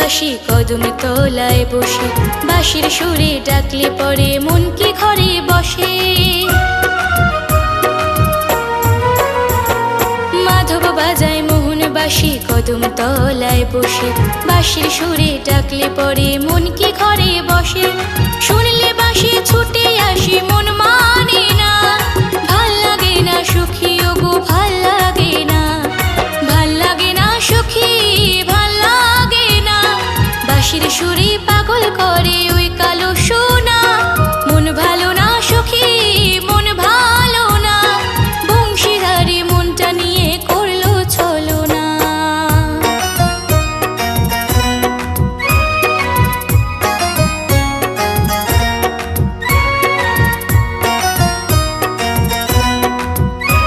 বাঁশি কদম তলায় বসে, বাঁশির সুরে ডাকলে পরে মন কি ঘরে বসে। মাধব বাজায় মোহন বাঁশি কদম তলায় বসে, বাঁশির সুরে ডাকলে পরে মন কি ঘরে বসে। শুনলে বাঁশি ছুটে আসি, মন মানে না, ভাল লাগে না সুখ